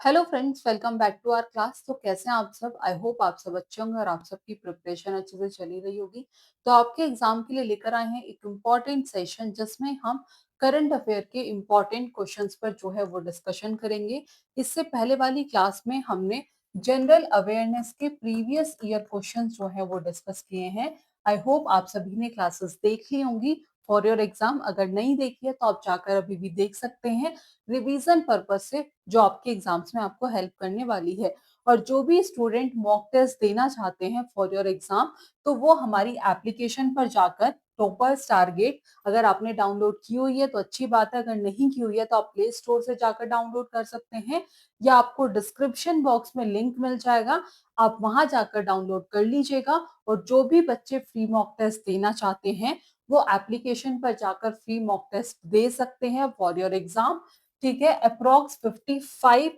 Hello friends, welcome back to our class. तो कैसे हैं आप सब? आई होप आप सब अच्छे होंगे और आप सबकी प्रिपरेशन अच्छे से चली रही होगी। तो आपके एग्जाम के लिए लेकर आए हैं एक इम्पॉर्टेंट सेशन जिसमें हम करंट अफेयर के इम्पॉर्टेंट क्वेश्चंस पर जो है वो डिस्कशन करेंगे। इससे पहले वाली क्लास में हमने जनरल अवेयरनेस के प्रीवियस ईयर क्वेश्चंस जो है वो डिस्कस किए हैं। आई होप आप सभी ने क्लासेस देख ली होंगी फॉर योर एग्जाम। अगर नहीं देखी है तो आप जाकर अभी भी देख सकते हैं रिवीजन पर्पस से, जो आपके एग्जाम्स में आपको हेल्प करने वाली है। और जो भी स्टूडेंट मॉक टेस्ट देना चाहते हैं फॉर योर एग्जाम, तो वो हमारी एप्लीकेशन पर जाकर टॉपर्स टारगेट, अगर आपने डाउनलोड की हुई है तो अच्छी बात है, अगर नहीं की हुई है तो आप प्ले स्टोर से जाकर डाउनलोड कर सकते हैं या आपको डिस्क्रिप्शन बॉक्स में लिंक मिल जाएगा, आप वहां जाकर डाउनलोड कर लीजिएगा। और जो भी बच्चे फ्री मॉक टेस्ट देना चाहते हैं वो एप्लीकेशन पर जाकर फ्री मॉक टेस्ट दे सकते हैं फॉर योर एग्जाम। ठीक है, अप्रोक्स 55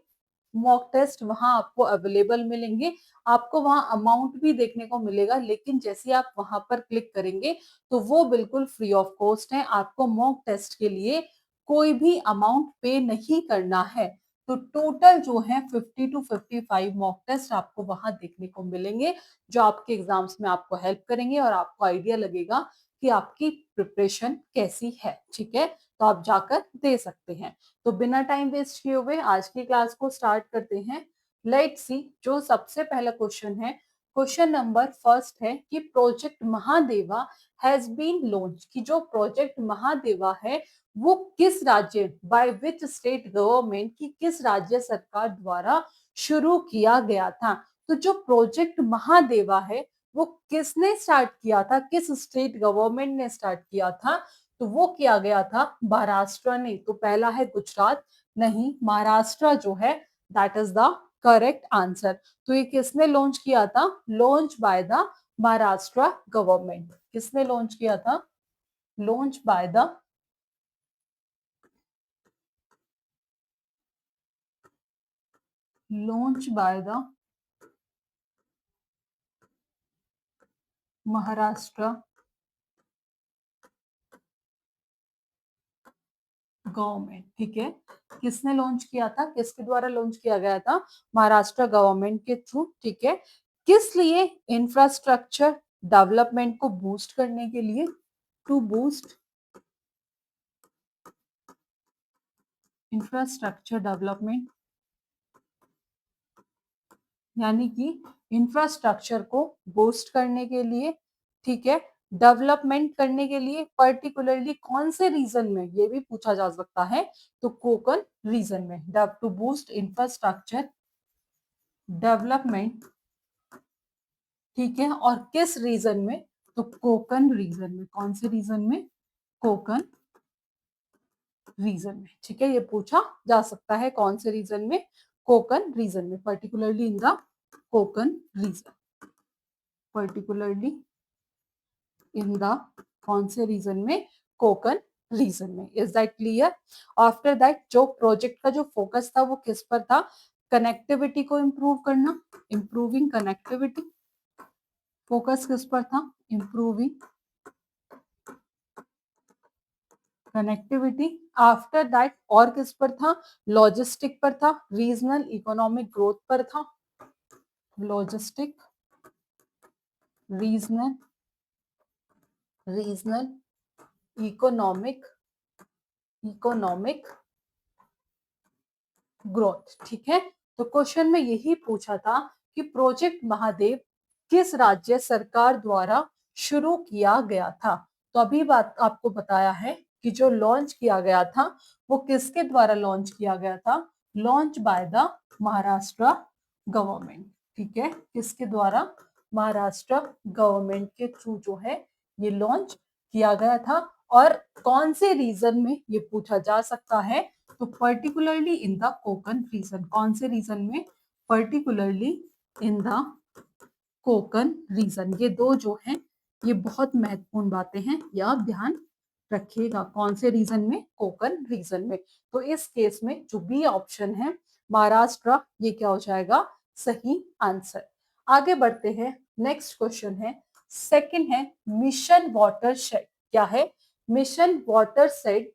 मॉक टेस्ट वहां आपको अवेलेबल मिलेंगे। आपको वहां अमाउंट भी देखने को मिलेगा, लेकिन जैसे आप वहां पर क्लिक करेंगे तो वो बिल्कुल फ्री ऑफ कॉस्ट है। आपको मॉक टेस्ट के लिए कोई भी अमाउंट पे नहीं करना है। तो टोटल जो है 50 टू 55 मॉक टेस्ट आपको वहां देखने को मिलेंगे, जो आपके एग्जाम्स में आपको हेल्प करेंगे और आपको आइडिया लगेगा कि आपकी प्रिपरेशन कैसी है। ठीक है, तो आप जाकर दे सकते हैं। तो बिना टाइम वेस्ट किए हुए आज की क्लास को स्टार्ट करते हैं। लेट्स सी, जो सबसे पहला क्वेश्चन है, क्वेश्चन नंबर फर्स्ट है कि project Mahadeva has been launch, कि जो प्रोजेक्ट महादेवा है वो किस राज्य, बाय विच स्टेट गवर्नमेंट, की किस राज्य सरकार द्वारा शुरू किया गया था। तो जो प्रोजेक्ट महादेवा है वो किसने स्टार्ट किया था, किस स्टेट गवर्नमेंट ने स्टार्ट किया था? तो वो किया गया था महाराष्ट्र ने। तो पहला है गुजरात, नहीं, महाराष्ट्र जो है that is the correct answer. तो ये किसने लॉन्च किया था? Launch by the Maharashtra government. किसने लॉन्च किया था? Launch by the launch by the Maharashtra government. ठीक है, किसने लॉन्च किया था, किसके द्वारा लॉन्च किया गया था? महाराष्ट्र गवर्नमेंट के थ्रू। ठीक है, किस लिए? इंफ्रास्ट्रक्चर डेवलपमेंट को बूस्ट करने के लिए, टू बूस्ट इंफ्रास्ट्रक्चर डेवलपमेंट, यानी कि इंफ्रास्ट्रक्चर को बूस्ट करने के लिए। ठीक है, डेवलपमेंट करने के लिए, पर्टिकुलरली कौन से रीजन में, ये भी पूछा जा सकता है। तो कोकन रीजन में, टू बूस्ट इंफ्रास्ट्रक्चर डेवलपमेंट। ठीक है, और किस रीजन में? तो कोकन रीजन में। कौन से रीजन में? कोकन रीजन में। ठीक है, ये पूछा जा सकता है कौन से रीजन में? कोकन रीजन में, particularly in the Konkan region, particularly in the कौन से रीजन में? कोकन रीजन में। Is that clear? After that जो प्रोजेक्ट का जो फोकस था वो किस पर था? कनेक्टिविटी को इंप्रूव करना, इंप्रूविंग कनेक्टिविटी। फोकस किस पर था? Improving connectivity. आफ्टर दैट और किस पर था? लॉजिस्टिक पर था, रीजनल इकोनॉमिक ग्रोथ पर था। Logistic, regional, regional economic, economic growth. ठीक है, तो क्वेश्चन में यही पूछा था कि प्रोजेक्ट महादेव किस राज्य सरकार द्वारा शुरू किया गया था। तो अभी बात आपको बताया है कि जो लॉन्च किया गया था वो किसके द्वारा लॉन्च किया गया था? Launch by the Maharashtra government. ठीक है, किसके द्वारा? महाराष्ट्र गवर्नमेंट के थ्रू जो है ये लॉन्च किया गया था। और कौन से रीजन में, ये पूछा जा सकता है। तो particularly in the Konkan region. कौन से रीजन में? Particularly in the Konkan region. ये दो जो है ये बहुत महत्वपूर्ण बातें हैं, यह आप ध्यान रखिएगा। कौन से रीजन में? कोकन रीजन में। तो इस केस में जो बी ऑप्शन है महाराष्ट्र, ये क्या हो जाएगा? सही आंसर। आगे बढ़ते हैं, नेक्स्ट क्वेश्चन है, सेकंड है मिशन वाटर शेड। क्या है? Mission water shade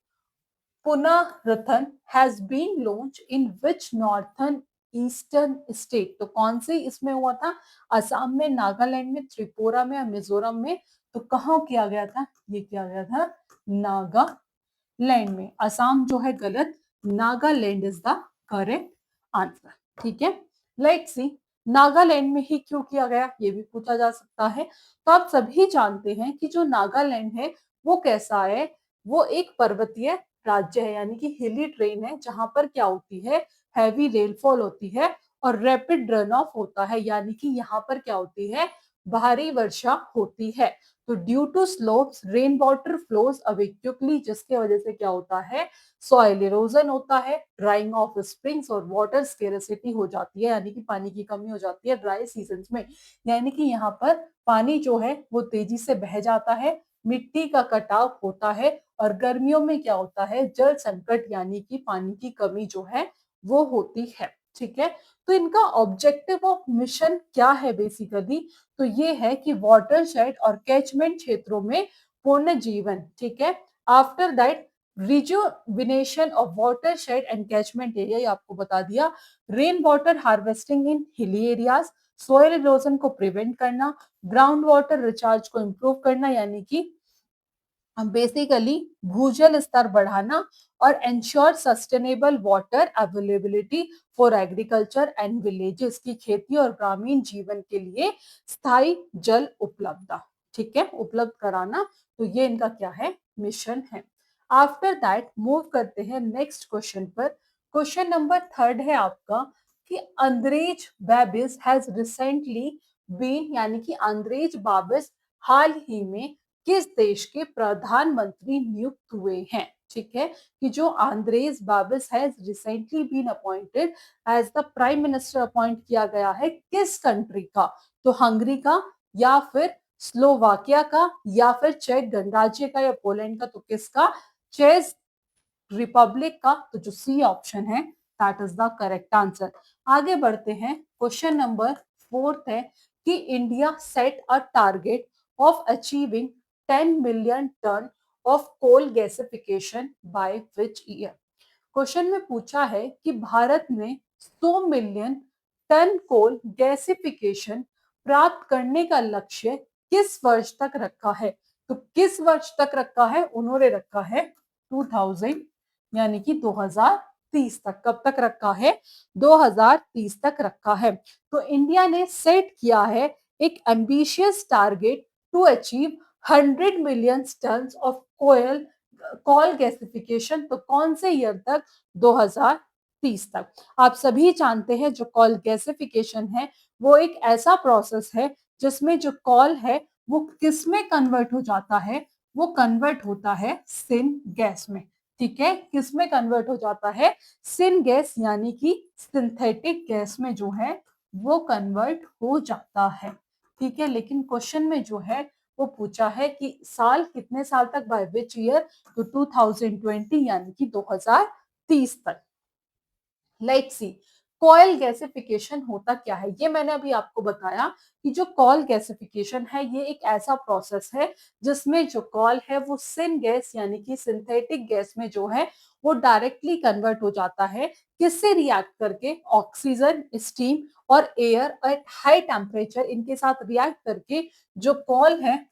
Punarthan has been launched in which northern eastern state. तो कौन से इसमें हुआ था? असम में, नागालैंड में, त्रिपुरा में और मिजोरम में। तो कहाँ किया गया था? ये किया गया था नागालैंड में। असम जो है गलत, Nagaland is the correct answer. ठीक है, लेट्स सी नागालैंड में ही क्यों किया गया, ये भी पूछा जा सकता है। तो आप सभी जानते हैं कि जो नागालैंड है वो कैसा है, वो एक पर्वतीय राज्य है, यानी कि हिली ट्रेन है, जहां पर क्या होती है, हैवी रेनफॉल होती है और रैपिड रन ऑफ होता है, यानी कि यहाँ पर क्या होती है, भारी वर्षा होती है। तो due two slopes rain water flows away quickly, जिसके वजह से क्या होता है, सॉइल इरोजन होता है, ड्राइंग ऑफ स्प्रिंग्स और वाटर स्केरसिटी हो जाती है, यानी कि पानी की कमी हो जाती है ड्राई सीजन में, यानी कि यहाँ पर पानी जो है वो तेजी से बह जाता है, मिट्टी का कटाव होता है और गर्मियों में क्या होता है, जल संकट यानी कि पानी की कमी जो है वो होती है। ठीक है, तो इनका ऑब्जेक्टिव ऑफ मिशन क्या है बेसिकली, तो ये है कि वाटरशेड और कैचमेंट क्षेत्रों में पूर्ण जीवन। ठीक है, after that rejuvenation of watershed and catchment area, ये आपको बता दिया, रेन वाटर हार्वेस्टिंग इन हिली एरियाज, सोयल इरोजन को प्रिवेंट करना, ग्राउंड वाटर रिचार्ज को इम्प्रूव करना, यानी कि बेसिकली भूजल स्तर बढ़ाना और ensure sustainable water availability for agriculture and villages, की खेती और ग्रामीण जीवन के लिए स्थायी जल उपलब्धता, ठीक है, उपलब्ध कराना। तो ये इनका क्या है, मिशन है। आफ्टर दैट मूव करते हैं नेक्स्ट क्वेश्चन पर। क्वेश्चन नंबर 3 है आपका कि अंद्रेज बेबिस हैज रिसेंटली बीन, यानी कि अंद्रेज बाबिस हाल ही में किस देश के प्रधानमंत्री नियुक्त हुए हैं। ठीक है, कि जो आंद्रेज बाबिस है recently been appointed as the prime minister, appoint किया गया है किस कंट्री का, तो हंगरी का या फिर स्लोवाकिया का या फिर चेक गणराज्य का या पोलैंड का, तो किसका, चेक रिपब्लिक का। तो जो सी ऑप्शन है that is the correct answer. आगे बढ़ते हैं, क्वेश्चन नंबर 4 है कि India set a target of achieving 10 million ton of coal gasification by which year. क्वेश्चन में पूछा है कि भारत ने 100 मिलियन टन कोल गैसिफिकेशन प्राप्त करने का लक्ष्य किस वर्ष तक रखा है। तो किस वर्ष तक रखा है, उन्होंने रखा है 2000, यानी कि 2030 तक। कब तक रखा है, 2030 तक रखा है। तो इंडिया ने सेट किया है एक ambitious target to achieve 100 million ton of कोयल कॉल गैसिफिकेशन। तो कौन से ईयर तक, 2030 तक। आप सभी जानते हैं जो कॉल गैसिफिकेशन है वो एक ऐसा प्रोसेस है जिसमें जो कॉल है वो किस में कन्वर्ट हो जाता है, वो कन्वर्ट होता है सिन गैस में। ठीक है, किस में कन्वर्ट हो जाता है, सिन गैस, यानी कि सिंथेटिक गैस में जो है वो कन्वर्ट हो जाता है। ठीक है, लेकिन क्वेश्चन में जो है वो पूछा है कि साल, कितने साल तक, बाय विच ईयर, तो 2020 यानी कि 2030 तक। लेट्स सी कॉयल गैसिफिकेशन होता क्या है, ये मैंने अभी आपको बताया कि जो कॉल गैसिफिकेशन है ये एक ऐसा प्रोसेस है जिसमें जो कॉल है वो सिन गैस यानी कि सिंथेटिक गैस में जो है वो डायरेक्टली कन्वर्ट हो जाता है, किससे रिएक्ट करके, ऑक्सीजन, स्टीम और एयर एट हाई टेम्परेचर, इनके साथ रिएक्ट करके जो कॉल है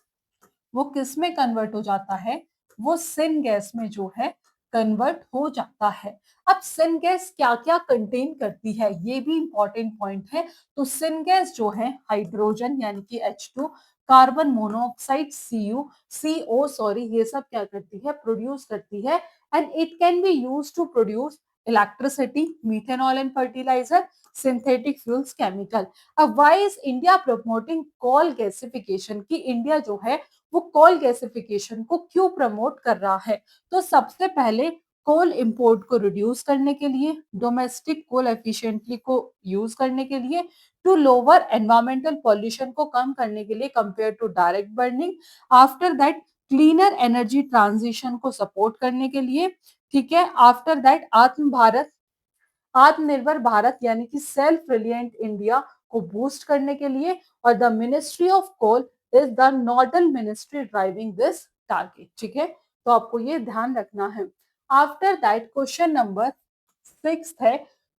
वो किस में कन्वर्ट हो जाता है, वो सिन गैस में जो है कन्वर्ट हो जाता है। अब सिन गैस क्या क्या कंटेन करती है, ये भी इंपॉर्टेंट पॉइंट है। तो सिन गैस जो है हाइड्रोजन यानी कि H2, carbon monoxide CO sorry, ये सब क्या करती है, प्रोड्यूस करती है, and it can be use to produce electricity, methanol and fertiliser, synthetic fuels, chemical. अब why is India promoting coal gasification, की इंडिया जो है वो कोल गैसिफिकेशन को क्यों प्रमोट कर रहा है। तो सबसे पहले कोल इंपोर्ट को रिड्यूस करने के लिए, डोमेस्टिक कोल एफिशिएंटली को यूज करने के लिए, टू लोअर एनवायरमेंटल पॉल्यूशन को कम करने के लिए compare to direct burning, after that cleaner energy transition को सपोर्ट करने के लिए, ठीक है, आफ्टर दैट आत्मनिर्भर भारत यानी कि सेल्फ रिलियंट इंडिया को बूस्ट करने के लिए, और the ministry of coal is the nodal ministry driving this target. ठीक है, तो आपको ये ध्यान रखना है। आफ्टर दैट क्वेश्चन नंबर 6 है,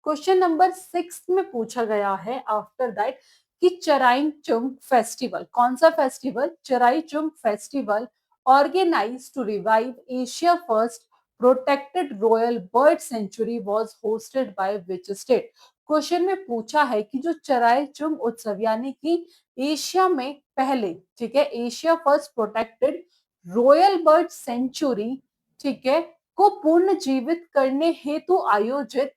क्वेश्चन नंबर 6 में पूछा गया है आफ्टर दैट कि चराई चुंग फेस्टिवल, कौन सा festival, Charai Chung festival organised to revive Asia first protected royal bird sanctuary was hosted by which state. Question में पूछा है कि जो चराई चुंग उत्सव यानी कि एशिया में पहले, ठीक है, Asia first protected royal bird century, ठीक है, को पुनर्जीवित करने हेतु आयोजित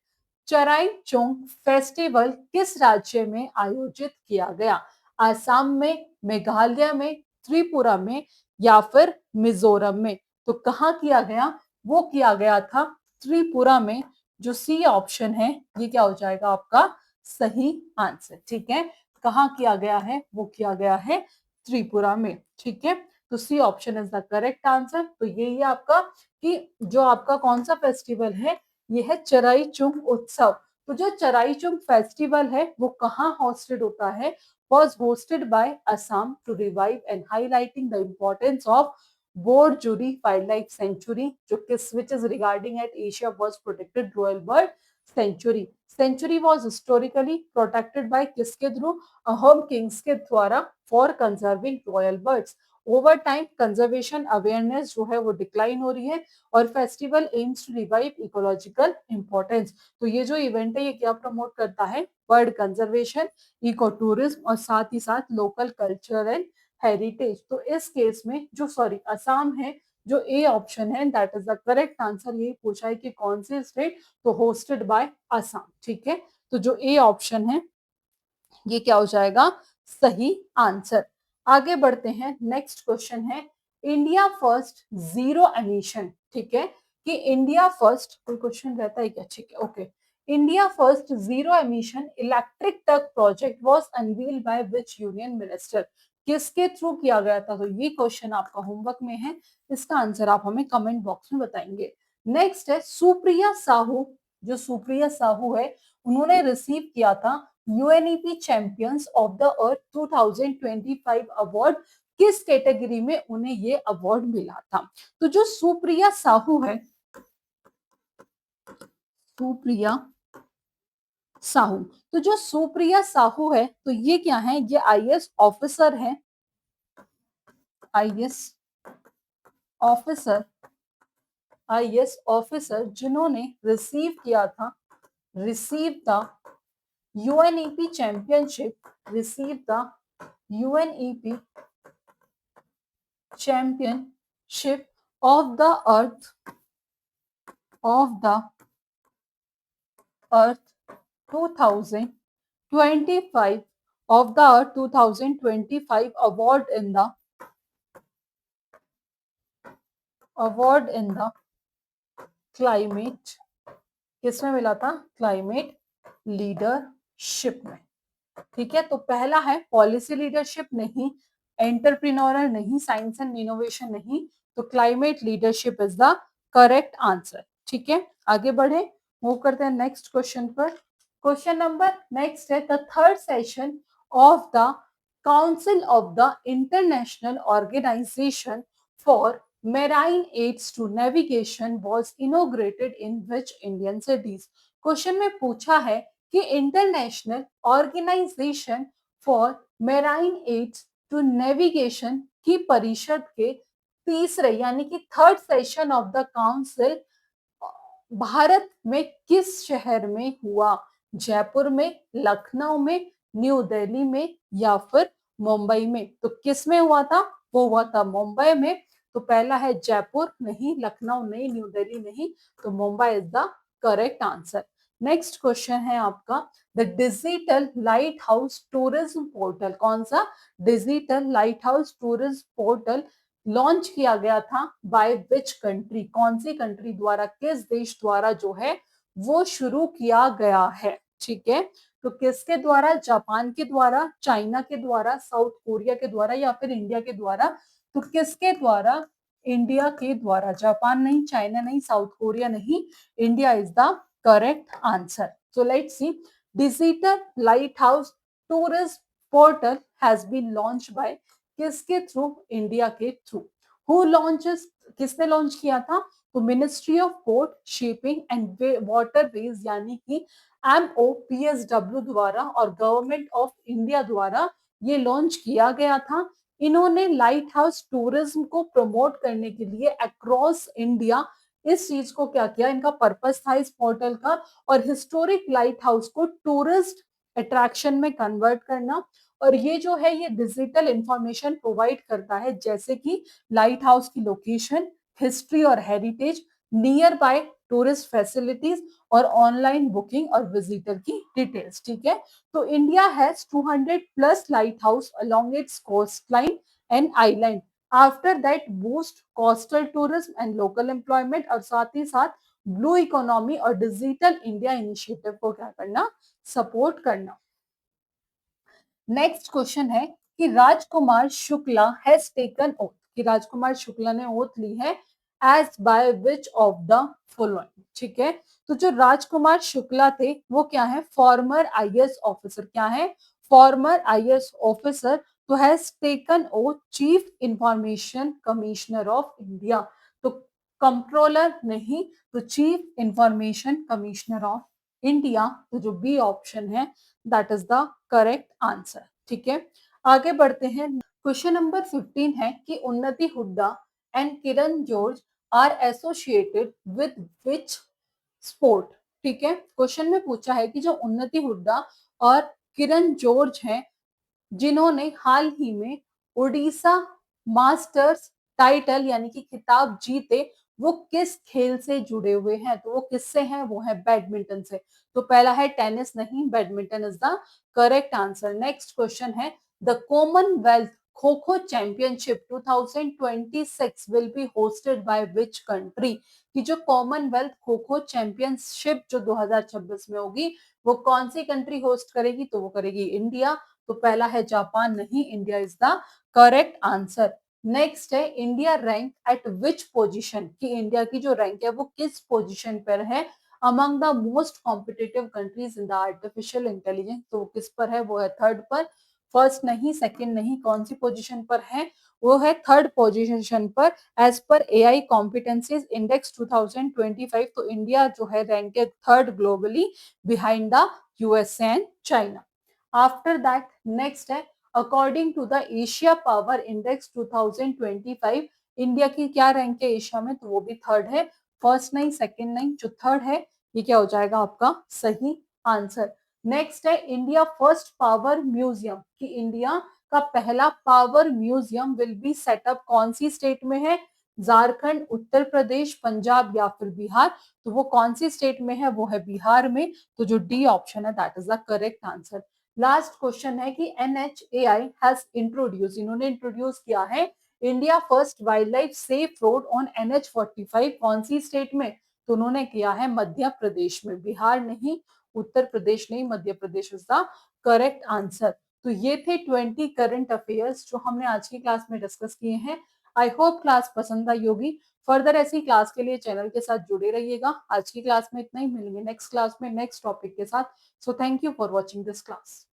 चराई चोंग फेस्टिवल किस राज्य में आयोजित किया गया? आसाम में, मेघालय में, त्रिपुरा में या फिर मिजोरम में? तो कहाँ किया गया? वो किया गया था त्रिपुरा में। जो सी ऑप्शन है ये क्या हो जाएगा आपका सही आंसर, ठीक है। कहाँ किया गया है? वो किया गया है त्रिपुरा में, ठीक है। तो C option is the correct answer. तो यही आपका कि जो आपका कौन सा फेस्टिवल है, ये है चराई चुंग उत्सव। तो जो चराई चुंग फेस्टिवल है वो कहाँ होस्टेड होता है? was hosted by Assam to revive and highlighting the importance of Borjuri Wildlife Sanctuary, जो किस which is regarding at Asia was protected royal bird sanctuary. Sanctuary was historically protected by किसके through? Ahom kings के द्वारा for conserving royal birds. Over time conservation awareness जो है वो decline हो रही है और festival aims to revive ecological importance. तो ये जो इवेंट है ये क्या प्रमोट करता है? बर्ड कंजर्वेशन, इको टूरिज्म और साथ ही साथ लोकल कल्चर एंड हेरिटेज। तो इस केस में जो असम है, जो ए ऑप्शन है that is the correct answer. यही पूछा है कि कौन से स्टेट, तो होस्टेड बाय असम, ठीक है। तो जो ए ऑप्शन है ये क्या हो जाएगा सही आंसर। आगे बढ़ते हैं, नेक्स्ट क्वेश्चन है इंडिया फर्स्ट जीरो एमिशन, ठीक है, कि इंडिया फर्स्ट कोई क्वेश्चन रहता है क्या? ठीक है, okay. India first zero emission electric truck project was unveiled by which union minister? किसके थ्रू किया गया था? तो ये क्वेश्चन आपका होमवर्क में है, इसका आंसर आप हमें कमेंट बॉक्स में बताएंगे। नेक्स्ट है सुप्रिया साहू। जो सुप्रिया साहू है उन्होंने रिसीव किया था UNEP champions of the earth 2025 award. किस कैटेगरी में उन्हें ये अवार्ड मिला था? तो जो सुप्रिया साहू है, सुप्रिया साहू, तो जो सुप्रिया साहू है तो ये क्या है? ये आईएएस ऑफिसर है, आईएएस ऑफिसर, आईएएस ऑफिसर जिन्होंने रिसीव किया था, receive the UNEP championship, receive the UNEP championship of the earth 2025 of the earth 2025 award in the climate, किसमें मिला था? क्लाइमेट लीडरशिप में, ठीक है। तो पहला है पॉलिसी लीडरशिप नहीं, एंटरप्रेन्योरल नहीं, साइंस एंड इनोवेशन नहीं, तो climate leadership is the correct answer, ठीक है। आगे बढ़े, मूव करते हैं नेक्स्ट क्वेश्चन पर। क्वेश्चन नंबर नेक्स्ट है the third session of the council of the international organisation for marine aids to navigation was inaugurated in which Indian cities? Question में पूछा है कि international organisation for marine aids to navigation की परिषद के तीसरे यानी कि third session of the council Bharat में किस शहर में हुआ? जयपुर में, लखनऊ में, न्यू दिल्ली में या फिर मुंबई में? तो किस में हुआ था? वो हुआ था मुंबई में। तो पहला है जयपुर नहीं, लखनऊ नहीं, न्यू दिल्ली नहीं, तो Mumbai is the correct answer. Next question है आपका the digital light house tourism portal, कौन सा? Digital light house tourism portal launch किया गया था बाय विच कंट्री? कौन सी कंट्री द्वारा, किस देश द्वारा जो है वो शुरू किया गया है, ठीक है। तो किसके द्वारा? जापान के द्वारा, चाइना के द्वारा, साउथ कोरिया के द्वारा या फिर इंडिया के द्वारा? तो किसके द्वारा? इंडिया के द्वारा। जापान नहीं, चाइना नहीं, साउथ कोरिया नहीं, India is the correct answer. So let's see, digital lighthouse tourist portal has been launch by, किसके थ्रू? इंडिया के थ्रू। हु लॉन्चेस, किसने लॉन्च किया था? तो ministry of port shipping and waterways यानी कि MOPSW द्वारा और गवर्नमेंट ऑफ इंडिया द्वारा ये लॉन्च किया गया था। इन्होंने लाइट हाउस टूरिज्म को प्रमोट करने के लिए अक्रॉस इंडिया इस चीज को क्या किया, इनका पर्पस था इस पोर्टल का, और हिस्टोरिक लाइट हाउस को टूरिस्ट अट्रैक्शन में कन्वर्ट करना। और ये जो है ये डिजिटल इंफॉर्मेशन प्रोवाइड करता है, जैसे कि लाइट हाउस की लोकेशन, हिस्ट्री और heritage, nearby tourist facilities और ऑनलाइन बुकिंग और विजिटर की डिटेल्स। ठीक है, तो India has 200 plus lighthouse along its coastline and island. After that boost coastal tourism and local employment, और साथ ही साथ ब्लू इकोनॉमी और डिजिटल इंडिया इनिशिएटिव को क्या करना, सपोर्ट करना। नेक्स्ट क्वेश्चन है कि Rajkumar Shukla has taken oath, कि राजकुमार शुक्ला ने ओथ ली है as by which of the following. ठीक है, तो जो राजकुमार शुक्ला थे वो क्या है, फॉर्मर आईएएस ऑफिसर, क्या है, फॉर्मर आईएएस ऑफिसर, तो has taken oath chief information commissioner of India. तो कंट्रोलर नहीं, तो chief information commissioner of India, तो जो बी ऑप्शन है that is the correct answer. ठीक है, आगे बढ़ते हैं। क्वेश्चन नंबर 15 है कि उन्नति Hooda and Kiran George R associated with which sport. ठीक है, क्वेश्चन में पूछा है कि जो उन्नति हुड्डा और किरण जॉर्ज हैं, जिन्होंने हाल ही में ओडिशा मास्टर्स टाइटल यानी कि खिताब जीते, वो किस खेल से जुड़े हुए हैं, तो वो किससे हैं, वो है बैडमिंटन से। तो पहला है टेनिस, नहीं, badminton is the correct answer. Next question है the Commonwealth kho kho championship 2026 will be hosted by which country. कि जो कॉमनवेल्थ खो खो चैंपियनशिप जो 2026 में होगी, वो कौन सी कंट्री होस्ट करेगी, तो वो करेगी इंडिया। तो पहला है जापान, नहीं, India is the correct answer. Next है India rank at which position, कि इंडिया की जो रैंक है वो किस पोजीशन पर है among the most competitive countries in the artificial intelligence. तो किस पर है, वो है थर्ड पर। फर्स्ट नहीं, सेकंड नहीं, कौन सी पोजीशन पर है, वो है थर्ड पोजीशन पर as per AI competencies index 2025। तो इंडिया जो है रैंक है third globally behind the USA and China. After that next है according to the Asia power index 2025, India की क्या रैंक है एशिया में, तो वो भी थर्ड है। फर्स्ट नहीं, सेकंड नहीं, जो थर्ड है ये क्या हो जाएगा आपका सही आंसर। नेक्स्ट है इंडिया फर्स्ट पावर म्यूजियम, कि इंडिया का पहला power museum will be set up कौन सी स्टेट में है, झारखंड, उत्तर प्रदेश, पंजाब या फिर बिहार। तो वो कौन सी स्टेट में है, वो है बिहार में। तो जो डी ऑप्शन है that is the correct answer. Last question है कि NHAI हैज इंट्रोड्यूस, इन्होंने इंट्रोड्यूस किया है India first wild life safe road on NH45, कौन सी स्टेट में, तो उन्होंने किया है मध्य प्रदेश में, बिहार नहीं, उत्तर प्रदेश नहीं, Madhya Pradesh is the correct answer. तो ये थे 20 करंट अफेयर्स जो हमने आज की क्लास में डिस्कस किए हैं। आई होप क्लास पसंद आई होगी। फर्दर ऐसी क्लास के लिए चैनल के साथ जुड़े रहिएगा। आज की क्लास में इतना ही, मिलेंगे नेक्स्ट क्लास में नेक्स्ट टॉपिक के साथ। So thank you for watching this class.